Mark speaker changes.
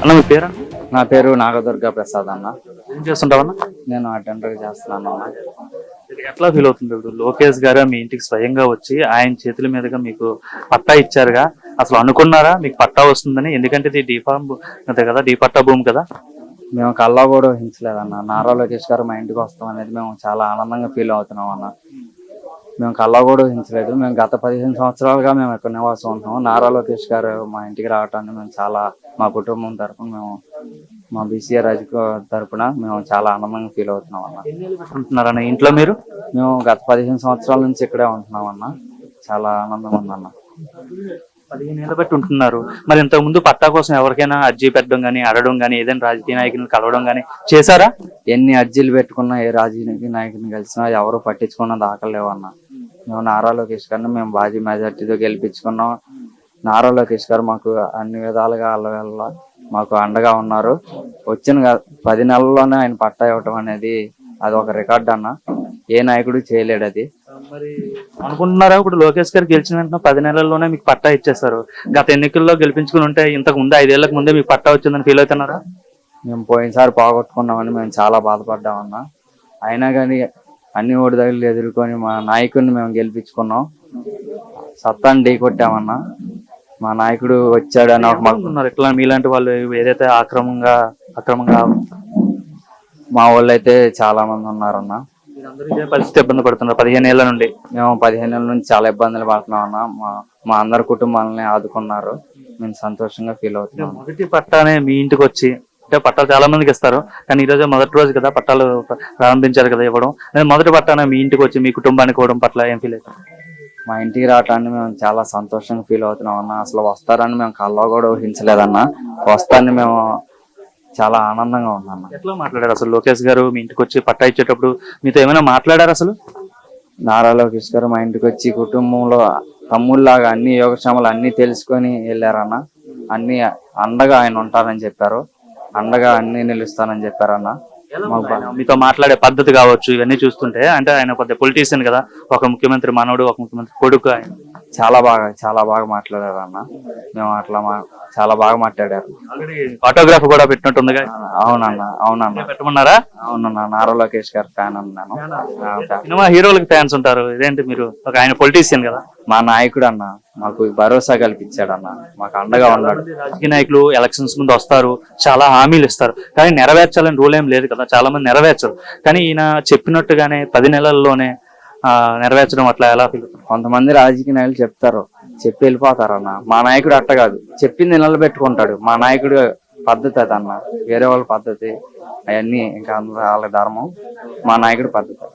Speaker 1: అన్న మీ పేరు?
Speaker 2: నా పేరు నాగదుర్గా ప్రసాద్ అన్న.
Speaker 1: ఏం చేస్తుంటావన్నా?
Speaker 2: నేను అటెండర్ చేస్తున్నాను అన్న.
Speaker 1: ఇది ఎట్లా ఫీల్ అవుతుంది ఇప్పుడు లోకేష్ గారు మీ ఇంటికి స్వయంగా వచ్చి ఆయన చేతుల మీదుగా మీకు పట్టా ఇచ్చారుగా, అసలు అనుకున్నారా మీకు పట్టా వస్తుందని? ఎందుకంటే ఇది డీఫామ్ అంతే కదా, డీ పట్టా భూమి కదా.
Speaker 2: మేము కల్లా కూడా ఊహించలేదన్న. నారా లోకేష్ గారు మా ఇంటికి వస్తాం అనేది మేము చాలా ఆనందంగా ఫీల్ అవుతున్నాం అన్న. మేము కల్లా కూడా ఊహించలేదు. మేము గత 15 సంవత్సరాలుగా మేము ఇక్కడ నివాసం ఉంటున్నాం. నారా లోకేష్ గారు మా ఇంటికి రావటాన్ని మేము చాలా, మా కుటుంబం తరఫున మేము, మా బీసీఆర్ తరఫున మేము చాలా ఆనందంగా ఫీల్ అవుతున్నాం అన్న.
Speaker 1: ఉంటున్నారన్న ఇంట్లో మీరు?
Speaker 2: మేము గత 15 సంవత్సరాల నుంచి ఇక్కడే ఉంటున్నాం అన్న. చాలా ఆనందంగా ఉందన్న.
Speaker 1: 15 ఏళ్ళ బట్టి ఉంటున్నారు. మరి ఇంతకు ముందు పట్టా కోసం ఎవరికైనా అర్జీ పెట్టడం కానీ, అడగడం కానీ, ఏదైనా రాజకీయ నాయకులను కలవడం కానీ చేశారా?
Speaker 2: ఎన్ని అర్జీలు పెట్టుకున్నా, ఏ రాజకీయ నాయకుని కలిసినా ఎవరు పట్టించుకున్న దాఖలు లేవన్న. మేము నారా లోకేష్ గారిని మేము భారీ మెజార్టీతో గెలిపించుకున్నాం. నారా లోకేష్ గారు మాకు అన్ని విధాలుగా అల్లవెల్ల మాకు అండగా ఉన్నారు. వచ్చిన 10 నెలల్లోనే ఆయన పట్టా ఇవ్వటం అనేది అది ఒక రికార్డ్ అన్న. ఏ నాయకుడు చేయలేడు అది.
Speaker 1: మరి అనుకుంటున్నారా ఇప్పుడు లోకేష్ గారు గెలిచిన వెంటనే 10 నెలల్లోనే మీకు పట్టా ఇచ్చేస్తారు? గత ఎన్నికల్లో గెలిపించుకుని ఉంటే ఇంతకు ముందు 5 ఏళ్లకు ముందే మీకు పట్టా వచ్చిందని ఫీల్ అవుతున్నారా?
Speaker 2: మేము పోయినసారి పోగొట్టుకున్నామని మేము చాలా బాధపడ్డామన్నా. అయినా కానీ అన్ని ఒడిదడులు ఎదుర్కొని మా నాయకుడిని మేము గెలిపించుకున్నాం. సత్తాన్ని ఢీ కొట్టామన్నా. మా నాయకుడు వచ్చాడని ఒక
Speaker 1: ఉన్నారు ఇట్లా మీలాంటి వాళ్ళు ఏదైతే అక్రమంగా
Speaker 2: మా వాళ్ళు అయితే చాలా మంది ఉన్నారన్న.
Speaker 1: ఇదే పరిస్థితి ఇబ్బంది పడుతున్నారు 15 ఏళ్ల నుండి.
Speaker 2: మేము 15 ఏళ్ళ నుంచి చాలా ఇబ్బందులు పడుతున్నాం అన్న. మా అందరి కుటుంబాలని ఆదుకున్నారు. మేము సంతోషంగా ఫీల్ అవుతున్నాం.
Speaker 1: మొదటి పట్టానే మీ ఇంటికి వచ్చి, అంటే పట్టాలు చాలా మందికి ఇస్తారు కానీ ఈ రోజు మొదటి రోజు కదా పట్టాలు ప్రారంభించారు కదా ఇవ్వడం, నేను మొదటి పట్టానే మీ ఇంటికి వచ్చి మీ కుటుంబానికి ఇవ్వడం పట్ల ఏం ఫీల్ అవుతారు?
Speaker 2: మా ఇంటికి రావటాన్ని మేము చాలా సంతోషంగా ఫీల్ అవుతున్నాం అన్న. అసలు వస్తారని మేము కల్లో కూడా ఊహించలేదన్న. వస్తారని మేము చాలా ఆనందంగా ఉన్నాం.
Speaker 1: ఎట్లా మాట్లాడారు అసలు లోకేష్ గారు మీ ఇంటికి వచ్చి పట్టా ఇచ్చేటప్పుడు మీతో ఏమైనా మాట్లాడారు అసలు?
Speaker 2: నారా లోకేష్ గారు మా ఇంటికి వచ్చి కుటుంబంలో తమ్ముళ్ళలాగా అన్ని యోగక్షేమాలు అన్ని తెలుసుకొని వెళ్ళారన్న. అన్ని అండగా ఆయన ఉంటారని చెప్పారు. అండగా అన్ని నిలుస్తానని చెప్పారన్న.
Speaker 1: మీతో మాట్లాడే పద్ధతి కావచ్చు, ఇవన్నీ చూస్తుంటే అంటే ఆయన కొద్దిగా పొలిటీషియన్ కదా, ఒక ముఖ్యమంత్రి మనవడు, ఒక ముఖ్యమంత్రి కొడుకు. ఆయన
Speaker 2: చాలా బాగా మాట్లాడారు అన్న. మేము అట్లా చాలా బాగా మాట్లాడారు.
Speaker 1: ఆల్రెడీ ఆటోగ్రాఫ్ కూడా పెట్టినట్టుందిగా.
Speaker 2: అవునన్నా
Speaker 1: పెట్టమన్నారా?
Speaker 2: అవునన్నా. నారా లోకేష్ గారు ఫ్యాన్ అన్నాను.
Speaker 1: సినిమా హీరోలకు ఫ్యాన్స్ ఉంటారు, ఇదేంటి మీరు ఒక ఆయన పొలిటీషియన్ కదా?
Speaker 2: మా నాయకుడు అన్న మాకు భరోసా కల్పించాడు అన్న. మాకు అండగా ఉన్నాడు.
Speaker 1: రాజకీయ నాయకులు ఎలక్షన్స్ ముందు వస్తారు, చాలా హామీలు ఇస్తారు కానీ నెరవేర్చాలని రూల్ ఏం లేదు కదా, చాలా మంది నెరవేర్చరు. కానీ ఈయన చెప్పినట్టుగానే 10 నెలల్లోనే నెరవేర్చడం అట్లా ఎలా?
Speaker 2: కొంతమంది రాజకీయ నాయకులు చెప్తారు, చెప్పి వెళ్ళిపోతారన్న. మా నాయకుడు అట్ట కాదు, చెప్పింది నిలబెట్టుకుంటాడు. మా నాయకుడు పద్ధతి అది అన్న. వేరే వాళ్ళ పద్ధతి అవన్నీ ఇంకా వాళ్ళ ధర్మం. మా నాయకుడు పద్ధతి.